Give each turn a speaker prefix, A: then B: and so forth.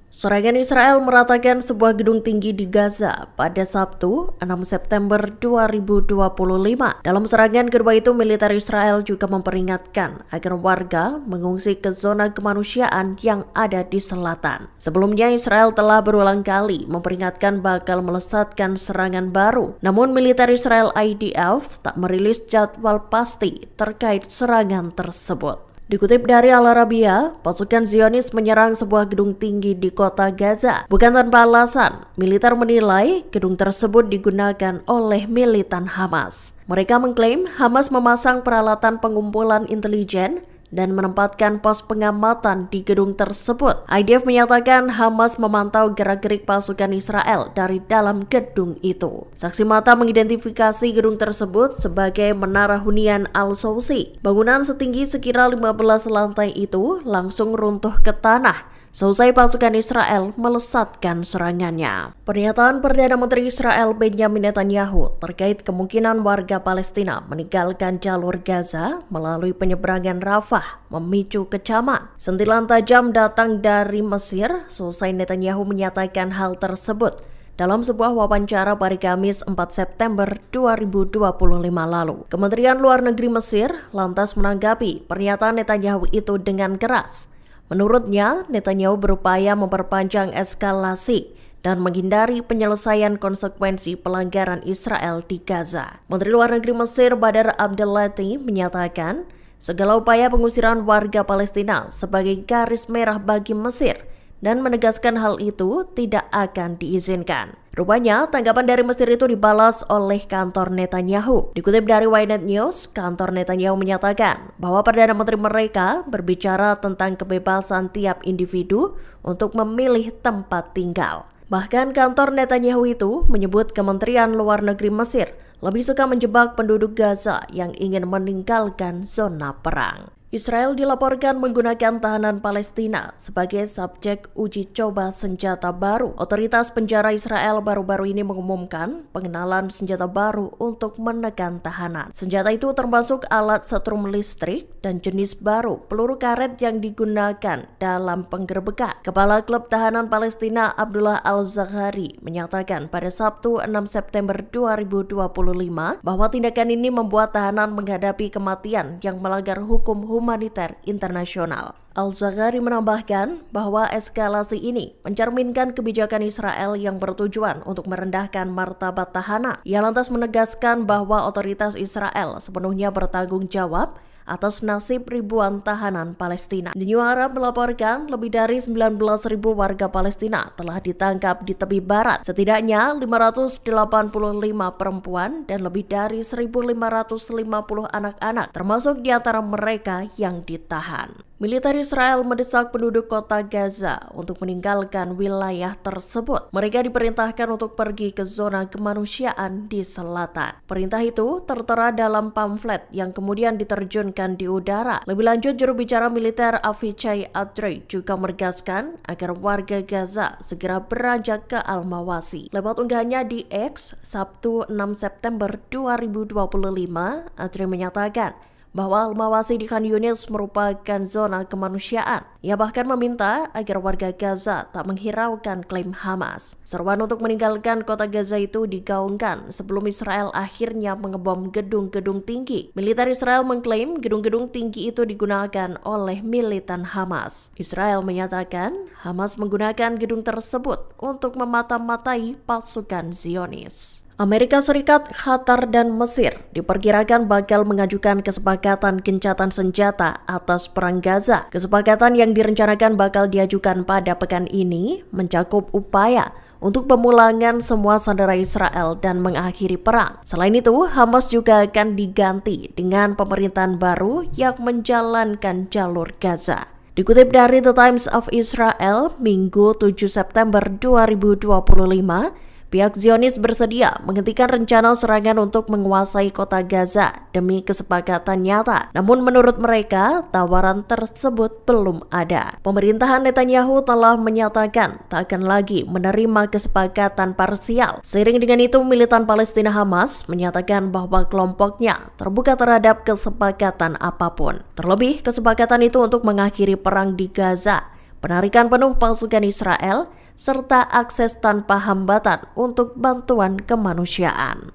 A: Serangan Israel meratakan sebuah gedung tinggi di Gaza pada Sabtu, 6 September 2025. Dalam serangan kedua itu, militer Israel juga memperingatkan agar warga mengungsi ke zona kemanusiaan yang ada di selatan. Sebelumnya, Israel telah berulang kali memperingatkan bakal melesatkan serangan baru. Namun, militer Israel IDF tak merilis jadwal pasti terkait serangan tersebut. Dikutip dari Al Arabiya, pasukan Zionis menyerang sebuah gedung tinggi di kota Gaza. Bukan tanpa alasan, militer menilai gedung tersebut digunakan oleh militan Hamas. Mereka mengklaim Hamas memasang peralatan pengumpulan intelijen dan menempatkan pos pengamatan di gedung tersebut. IDF menyatakan Hamas memantau gerak-gerik pasukan Israel dari dalam gedung itu. Saksi mata mengidentifikasi gedung tersebut sebagai Menara Hunian Al-Sousi. Bangunan setinggi sekira 15 lantai itu langsung runtuh ke tanah seusai pasukan Israel melesatkan serangannya. Pernyataan Perdana Menteri Israel Benjamin Netanyahu terkait kemungkinan warga Palestina meninggalkan jalur Gaza melalui penyeberangan Rafah memicu kecaman. Sentilan tajam datang dari Mesir seusai Netanyahu menyatakan hal tersebut dalam sebuah wawancara pada Kamis 4 September 2025 lalu. Kementerian Luar Negeri Mesir lantas menanggapi pernyataan Netanyahu itu dengan keras. Menurutnya, Netanyahu berupaya memperpanjang eskalasi dan menghindari penyelesaian konsekuensi pelanggaran Israel di Gaza. Menteri Luar Negeri Mesir Badr Abdelati menyatakan, segala upaya pengusiran warga Palestina sebagai garis merah bagi Mesir dan menegaskan hal itu tidak akan diizinkan. Rupanya, tanggapan dari Mesir itu dibalas oleh kantor Netanyahu. Dikutip dari Ynet News, kantor Netanyahu menyatakan bahwa Perdana Menteri mereka berbicara tentang kebebasan tiap individu untuk memilih tempat tinggal. Bahkan kantor Netanyahu itu menyebut Kementerian Luar Negeri Mesir lebih suka menjebak penduduk Gaza yang ingin meninggalkan zona perang. Israel dilaporkan menggunakan tahanan Palestina sebagai subjek uji coba senjata baru. Otoritas penjara Israel baru-baru ini mengumumkan pengenalan senjata baru untuk menekan tahanan. Senjata itu termasuk alat setrum listrik dan jenis baru peluru karet yang digunakan dalam penggerbekan. Kepala Klub Tahanan Palestina Abdullah Al-Zaghari menyatakan pada Sabtu 6 September 2025 bahwa tindakan ini membuat tahanan menghadapi kematian yang melanggar hukum humaniter internasional. Al-Zaghari menambahkan bahwa eskalasi ini mencerminkan kebijakan Israel yang bertujuan untuk merendahkan martabat tahanan. Ia lantas menegaskan bahwa otoritas Israel sepenuhnya bertanggung jawab atas nasib ribuan tahanan Palestina. The New Arab melaporkan lebih dari 19.000 warga Palestina telah ditangkap di tepi barat. Setidaknya 585 perempuan dan lebih dari 1.550 anak-anak, termasuk di antara mereka yang ditahan. Militer Israel mendesak penduduk kota Gaza untuk meninggalkan wilayah tersebut. Mereka diperintahkan untuk pergi ke zona kemanusiaan di selatan. Perintah itu tertera dalam pamflet yang kemudian diterjunkan di udara. Lebih lanjut, juru bicara militer Avichai Adri juga menegaskan agar warga Gaza segera beranjak ke Al-Mawasi. Lewat unggahannya di X, Sabtu 6 September 2025, Adri menyatakan bahwa Al-Mawasi di Khan Yunis merupakan zona kemanusiaan. Ia bahkan meminta agar warga Gaza tak menghiraukan klaim Hamas. Seruan untuk meninggalkan kota Gaza itu digaungkan sebelum Israel akhirnya mengebom gedung-gedung tinggi. Militer Israel mengklaim gedung-gedung tinggi itu digunakan oleh militan Hamas. Israel menyatakan Hamas menggunakan gedung tersebut untuk memata-matai pasukan Zionis. Amerika Serikat, Qatar, dan Mesir diperkirakan bakal mengajukan kesepakatan gencatan senjata atas perang Gaza. Kesepakatan yang direncanakan bakal diajukan pada pekan ini mencakup upaya untuk pemulangan semua sandera Israel dan mengakhiri perang. Selain itu, Hamas juga akan diganti dengan pemerintahan baru yang menjalankan jalur Gaza. Dikutip dari The Times of Israel, Minggu 7 September 2025, pihak Zionis bersedia menghentikan rencana serangan untuk menguasai kota Gaza demi kesepakatan nyata. Namun menurut mereka, tawaran tersebut belum ada. Pemerintahan Netanyahu telah menyatakan tak akan lagi menerima kesepakatan parsial. Seiring dengan itu, militan Palestina Hamas menyatakan bahwa kelompoknya terbuka terhadap kesepakatan apapun. Terlebih, kesepakatan itu untuk mengakhiri perang di Gaza penarikan penuh pasukan Israel, serta akses tanpa hambatan untuk bantuan kemanusiaan.